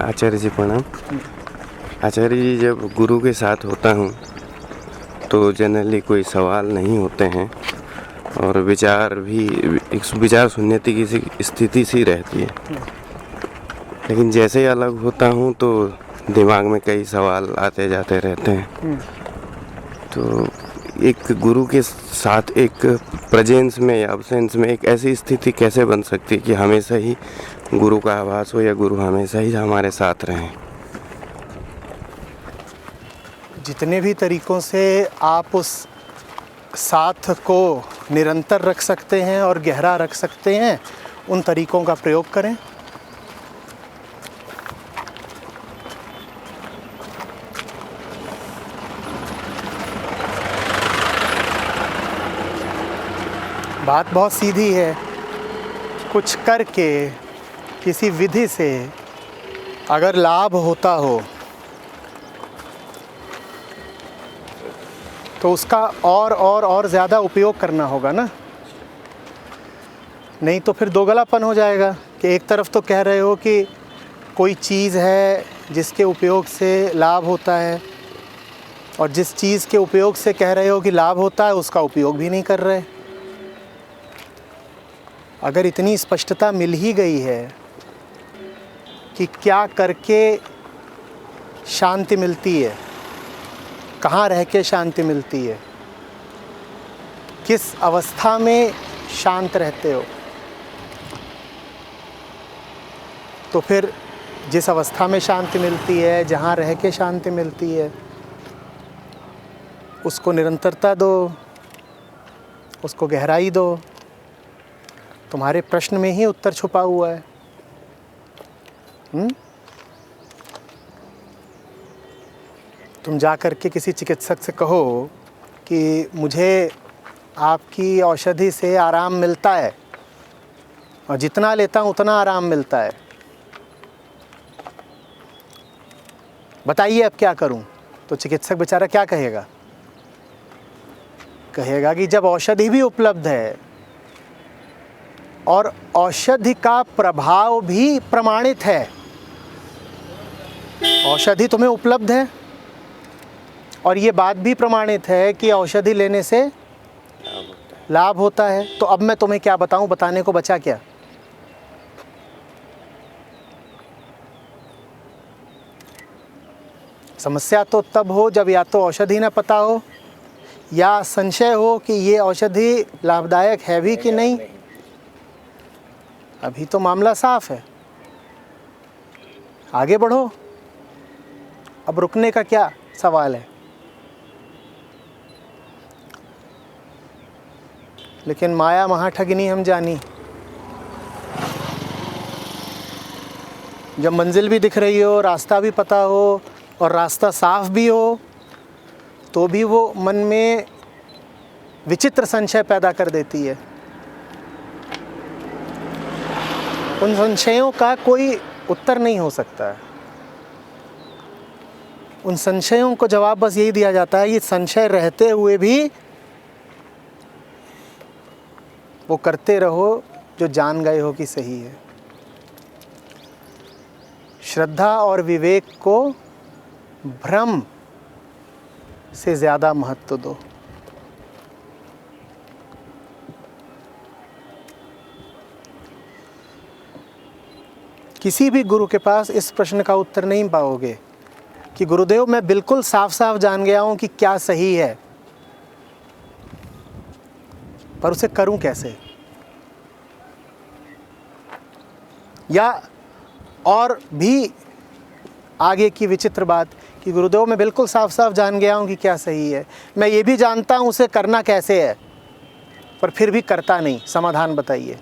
आचार्य जी प्रणाम। आचार्य जी, जब गुरु के साथ होता हूँ तो जनरली कोई सवाल नहीं होते हैं और विचार सुनने की सी स्थिति सी रहती है। लेकिन जैसे ही अलग होता हूँ तो दिमाग में कई सवाल आते जाते रहते हैं। तो एक गुरु के साथ एक प्रेजेंस में या अब्सेंस में एक ऐसी स्थिति कैसे बन सकती है कि हमेशा ही गुरु का आभास हो या गुरु हमेशा ही हमारे साथ रहें? जितने भी तरीक़ों से आप उस साथ को निरंतर रख सकते हैं और गहरा रख सकते हैं, उन तरीक़ों का प्रयोग करें। बात बहुत सीधी है। कुछ करके किसी विधि से अगर लाभ होता हो तो उसका और ज़्यादा उपयोग करना होगा ना। नहीं तो फिर दोगलापन हो जाएगा कि एक तरफ तो कह रहे हो कि कोई चीज़ है जिसके उपयोग से लाभ होता है, और जिस चीज़ के उपयोग से कह रहे हो कि लाभ होता है उसका उपयोग भी नहीं कर रहे। अगर इतनी स्पष्टता मिल ही गई है कि क्या करके शांति मिलती है, कहाँ रह के शांति मिलती है, किस अवस्था में शांत रहते हो, तो फिर जिस अवस्था में शांति मिलती है, जहाँ रह के शांति मिलती है, उसको निरंतरता दो, उसको गहराई दो। तुम्हारे प्रश्न में ही उत्तर छुपा हुआ है। तुम जा कर के किसी चिकित्सक से कहो कि मुझे आपकी औषधि से आराम मिलता है और जितना लेता हूँ उतना आराम मिलता है, बताइए अब क्या करूँ। तो चिकित्सक बेचारा क्या कहेगा? कहेगा कि जब औषधि भी उपलब्ध है और औषधि का प्रभाव भी प्रमाणित है, औषधि तुम्हें उपलब्ध है और ये बात भी प्रमाणित है कि औषधि लेने से लाभ होता है, तो अब मैं तुम्हें क्या बताऊं? बताने को बचा क्या? समस्या तो तब हो जब या तो औषधि ना पता हो या संशय हो कि ये औषधि लाभदायक है भी कि नहीं। अभी तो मामला साफ है, आगे बढ़ो। अब रुकने का क्या सवाल है? लेकिन माया महाठगिनी हम जानी। जब मंजिल भी दिख रही हो, रास्ता भी पता हो और रास्ता साफ भी हो, तो भी वो मन में विचित्र संशय पैदा कर देती है। उन संशयों का कोई उत्तर नहीं हो सकता है। उन संशयों को जवाब बस यही दिया जाता है, ये संशय रहते हुए भी वो करते रहो जो जान गए हो कि सही है। श्रद्धा और विवेक को भ्रम से ज़्यादा महत्व दो। किसी भी गुरु के पास इस प्रश्न का उत्तर नहीं पाओगे कि गुरुदेव मैं बिल्कुल साफ साफ जान गया हूं कि क्या सही है, पर उसे करूं कैसे? या और भी आगे की विचित्र बात कि गुरुदेव मैं बिल्कुल साफ साफ जान गया हूं कि क्या सही है, मैं ये भी जानता हूं उसे करना कैसे है, पर फिर भी करता नहीं। समाधान बताइए।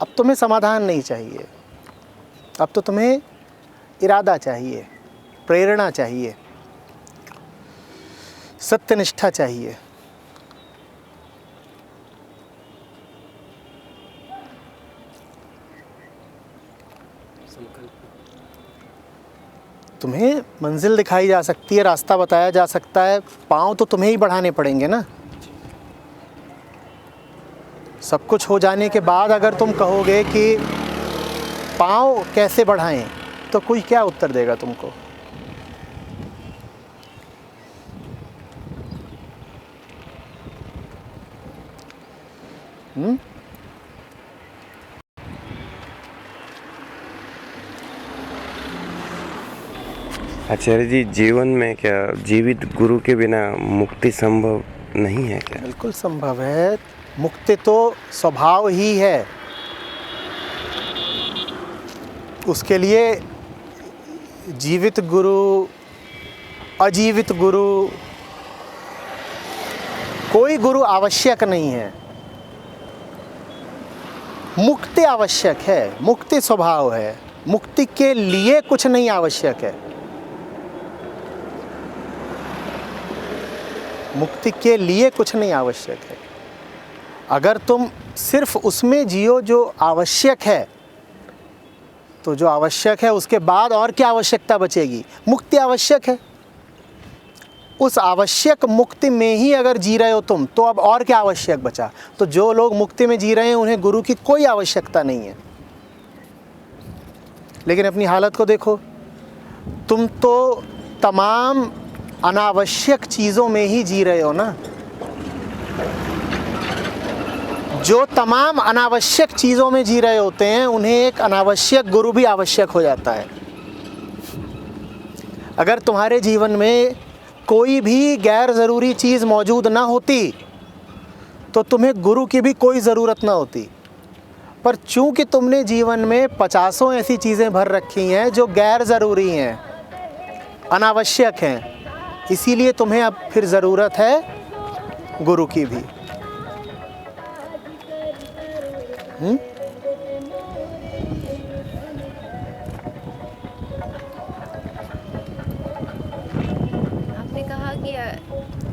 अब तुम्हें समाधान नहीं चाहिए, अब तो तुम्हें इरादा चाहिए, प्रेरणा चाहिए, सत्यनिष्ठा चाहिए। तुम्हें मंजिल दिखाई जा सकती है, रास्ता बताया जा सकता है, पाँव तो तुम्हें ही बढ़ाने पड़ेंगे ना। सब कुछ हो जाने के बाद अगर तुम कहोगे कि पाँव कैसे बढ़ाएं, तो कोई क्या उत्तर देगा तुमको? आचार्य जी, जीवन में क्या जीवित गुरु के बिना मुक्ति संभव नहीं है क्या? बिल्कुल संभव है। मुक्ति तो स्वभाव ही है। उसके लिए जीवित गुरु, अजीवित गुरु, कोई गुरु आवश्यक नहीं है। मुक्ति आवश्यक है, मुक्ति स्वभाव है। मुक्ति के लिए कुछ नहीं आवश्यक है। मुक्ति के लिए कुछ नहीं आवश्यक है। अगर तुम सिर्फ उसमें जियो जो आवश्यक है, तो जो आवश्यक है उसके बाद और क्या आवश्यकता बचेगी? मुक्ति आवश्यक है। उस आवश्यक मुक्ति में ही अगर जी रहे हो तुम, तो अब और क्या आवश्यक बचा? तो जो लोग मुक्ति में जी रहे हैं उन्हें गुरु की कोई आवश्यकता नहीं है। लेकिन अपनी हालत को देखो, तुम तो तमाम अनावश्यक चीज़ों में ही जी रहे हो ना। जो तमाम अनावश्यक चीज़ों में जी रहे होते हैं उन्हें एक अनावश्यक गुरु भी आवश्यक हो जाता है। अगर तुम्हारे जीवन में कोई भी गैर ज़रूरी चीज़ मौजूद ना होती तो तुम्हें गुरु की भी कोई ज़रूरत ना होती। पर चूंकि तुमने जीवन में 50 ऐसी चीज़ें भर रखी हैं जो गैर ज़रूरी हैं, अनावश्यक हैं, इसीलिए तुम्हें अब फिर ज़रूरत है गुरु की भी। आपने कहा कि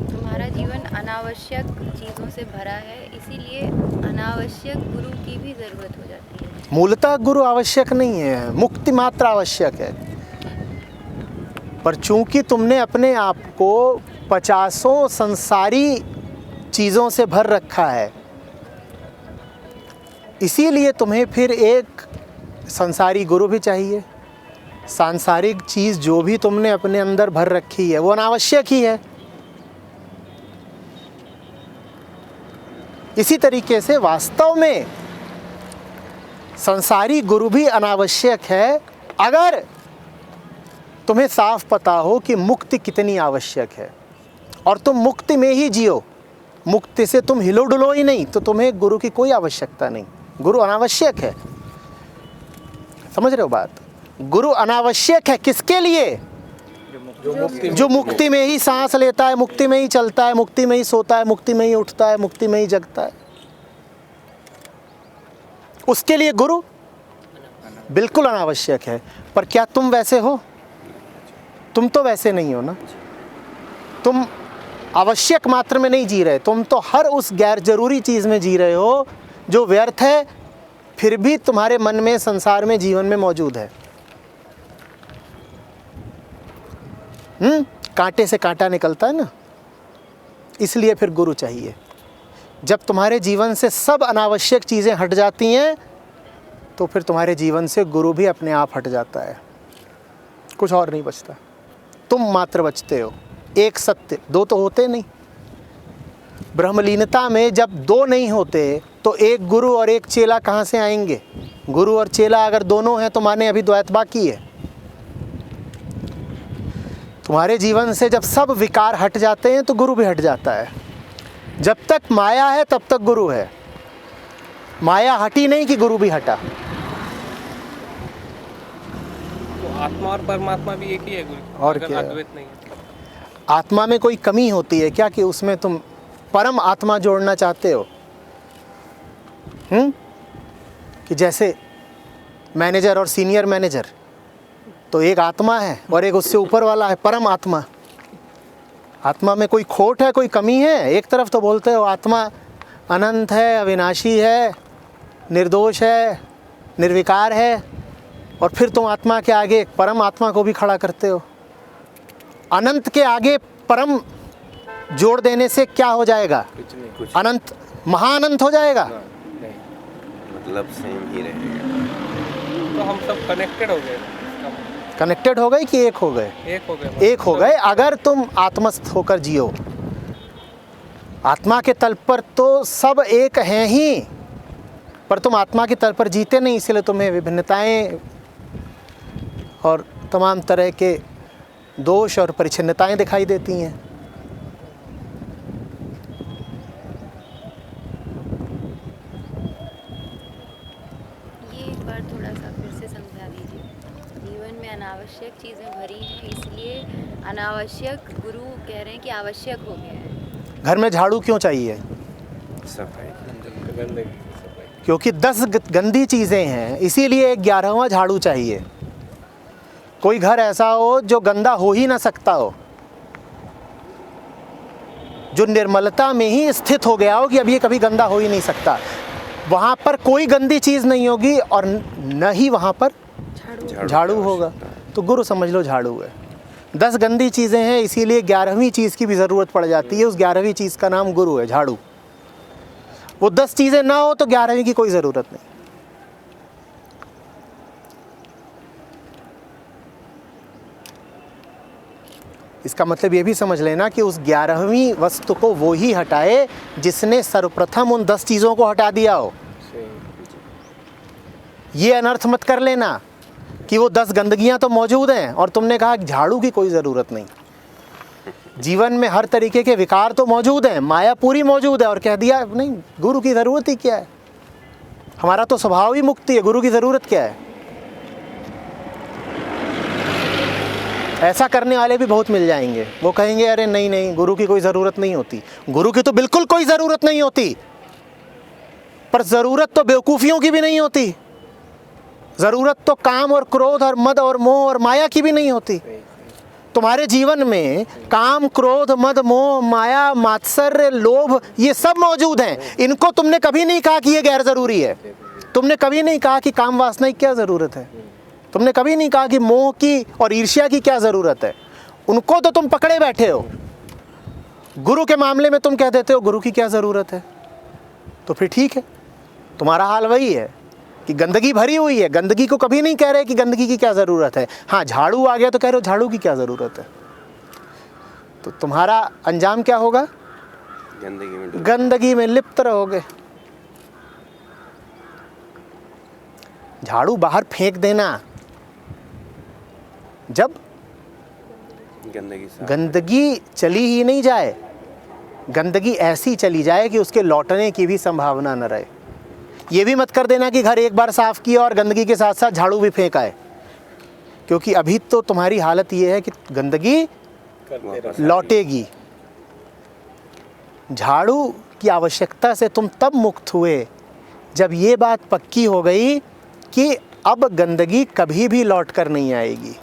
तुम्हारा जीवन अनावश्यक चीज़ों से भरा है, इसीलिए अनावश्यक गुरु की भी ज़रूरत हो जाती है। मूलतः गुरु आवश्यक नहीं है, मुक्ति मात्र आवश्यक है। पर चूंकि तुमने अपने आप को 50 संसारी चीज़ों से भर रखा है, इसीलिए तुम्हें फिर एक संसारी गुरु भी चाहिए। सांसारिक चीज़ जो भी तुमने अपने अंदर भर रखी है वो अनावश्यक ही है। इसी तरीके से वास्तव में संसारी गुरु भी अनावश्यक है, अगर तुम्हें साफ पता हो कि मुक्ति कितनी आवश्यक है और तुम मुक्ति में ही जियो। मुक्ति से तुम हिलो डुलो ही नहीं, तो तुम्हें गुरु की कोई आवश्यकता नहीं। गुरु अनावश्यक है। समझ रहे हो बात? गुरु अनावश्यक है किसके लिए? जो मुक्ति में ही सांस लेता है, मुक्ति में ही चलता है, मुक्ति में ही सोता है, मुक्ति में ही उठता है, मुक्ति में ही जगता है, उसके लिए गुरु बिल्कुल अनावश्यक है। पर क्या तुम वैसे हो? तुम तो वैसे नहीं हो ना। तुम आवश्यक मात्र में नहीं जी रहे, तुम तो हर उस गैर जरूरी चीज़ में जी रहे हो जो व्यर्थ है, फिर भी तुम्हारे मन में, संसार में, जीवन में मौजूद है। कांटे से कांटा निकलता है ना, इसलिए फिर गुरु चाहिए। जब तुम्हारे जीवन से सब अनावश्यक चीज़ें हट जाती हैं तो फिर तुम्हारे जीवन से गुरु भी अपने आप हट जाता है, कुछ और नहीं बचता। तुम मात्र बचते हो। एक सत्य, दो तो होते नहीं। ब्रह्मलीनता में जब दो नहीं होते तो एक गुरु और एक चेला कहाँ से आएंगे? गुरु और चेला अगर दोनों हैं तो माने अभी द्वैत बाकी है। तुम्हारे जीवन से जब सब विकार हट जाते हैं तो गुरु भी हट जाता है। जब तक माया है तब तक गुरु है। माया हटी नहीं कि गुरु भी हटा। तो आत्मा और परमात्मा भी एक ही है गुरु, और अगर क्या? अद्वैत नहीं है। आत्मा में कोई कमी होती है क्या कि उसमें तुम परम आत्मा जोड़ना चाहते हो? कि जैसे मैनेजर और सीनियर मैनेजर, तो एक आत्मा है और एक उससे ऊपर वाला है परम आत्मा। आत्मा में कोई खोट है, कोई कमी है? एक तरफ तो बोलते हो आत्मा अनंत है, अविनाशी है, निर्दोष है, निर्विकार है, और फिर तुम आत्मा के आगे परम आत्मा को भी खड़ा करते हो। अनंत के आगे परम जोड़ देने से क्या हो जाएगा? कुछ अनंत महाअनंत हो जाएगा। मतलब सेम ही रहेगा। तो हम सब कनेक्टेड हो गए। कनेक्टेड हो गए कि एक हो गए? एक हो गए। एक हो गए अगर तुम आत्मस्थ होकर जियो। आत्मा के तल पर तो सब एक हैं ही, पर तुम आत्मा के तल पर जीते नहीं, इसलिए तुम्हें विभिन्नताएं और तमाम तरह के दोष और परिच्छिन्नताएं दिखाई देती हैं। ये एक बार थोड़ा सा फिर से समझा दीजिए। जीवन में अनावश्यक चीज़ें भरी हैं, इसलिए अनावश्यक गुरु कह रहे हैं कि आवश्यक हो गया है। घर में झाड़ू क्यों चाहिए? सफाई। गंदगी सफाई। क्योंकि 10 गंदी चीज़ें हैं, इसीलिए एक 11वां झाड़ू चाहिए। कोई घर ऐसा हो जो गंदा हो ही ना सकता हो, जो निर्मलता में ही स्थित हो गया हो कि अब ये कभी गंदा हो ही नहीं सकता, वहाँ पर कोई गंदी चीज़ नहीं होगी और न ही वहाँ पर झाड़ू होगा। तो गुरु समझ लो झाड़ू है। 10 गंदी चीज़ें हैं, इसीलिए 11वीं चीज़ की भी ज़रूरत पड़ जाती है। उस 11वीं चीज़ का नाम गुरु है, झाड़ू। वो 10 चीज़ें ना हो तो 11वीं की कोई ज़रूरत नहीं। इसका मतलब ये भी समझ लेना कि उस 11वीं वस्तु को वो ही हटाए जिसने सर्वप्रथम उन 10 चीज़ों को हटा दिया हो। ये अनर्थ मत कर लेना कि वो 10 गंदगियां तो मौजूद हैं और तुमने कहा झाड़ू की कोई ज़रूरत नहीं। जीवन में हर तरीके के विकार तो मौजूद हैं, माया पूरी मौजूद है, और कह दिया नहीं गुरु की ज़रूरत ही क्या है, हमारा तो स्वभाव ही मुक्ति है, गुरु की ज़रूरत क्या है। ऐसा करने वाले भी बहुत मिल जाएंगे, वो कहेंगे अरे नहीं नहीं गुरु की कोई ज़रूरत नहीं होती। गुरु की तो बिल्कुल कोई ज़रूरत नहीं होती, पर ज़रूरत तो बेवकूफ़ियों की भी नहीं होती। ज़रूरत तो काम और क्रोध और मद और मोह और माया की भी नहीं होती। तुम्हारे जीवन में काम, क्रोध, मद, मोह, माया, मात्सर्य, लोभ, ये सब मौजूद हैं। इनको तुमने कभी नहीं कहा कि ये गैर ज़रूरी है। तुमने कभी नहीं कहा कि काम वासना की क्या ज़रूरत है। तुमने कभी नहीं कहा कि मोह की और ईर्ष्या की क्या ज़रूरत है। उनको तो तुम पकड़े बैठे हो। गुरु के मामले में तुम कह देते हो गुरु की क्या ज़रूरत है। तो फिर ठीक है, तुम्हारा हाल वही है कि गंदगी भरी हुई है। गंदगी को कभी नहीं कह रहे कि गंदगी की क्या ज़रूरत है। हाँ, झाड़ू आ गया तो कह रहे हो झाड़ू की क्या ज़रूरत है। तो तुम्हारा अंजाम क्या होगा? गंदगी में लिप्त रहोगे। झाड़ू बाहर फेंक देना जब गंदगी चली ही नहीं जाए, गंदगी ऐसी चली जाए कि उसके लौटने की भी संभावना न रहे। ये भी मत कर देना कि घर एक बार साफ किया और गंदगी के साथ साथ झाड़ू भी फेंका है, क्योंकि अभी तो तुम्हारी हालत ये है कि गंदगी लौटेगी। झाड़ू की आवश्यकता से तुम तब मुक्त हुए जब ये बात पक्की हो गई कि अब गंदगी कभी भी लौट कर नहीं आएगी।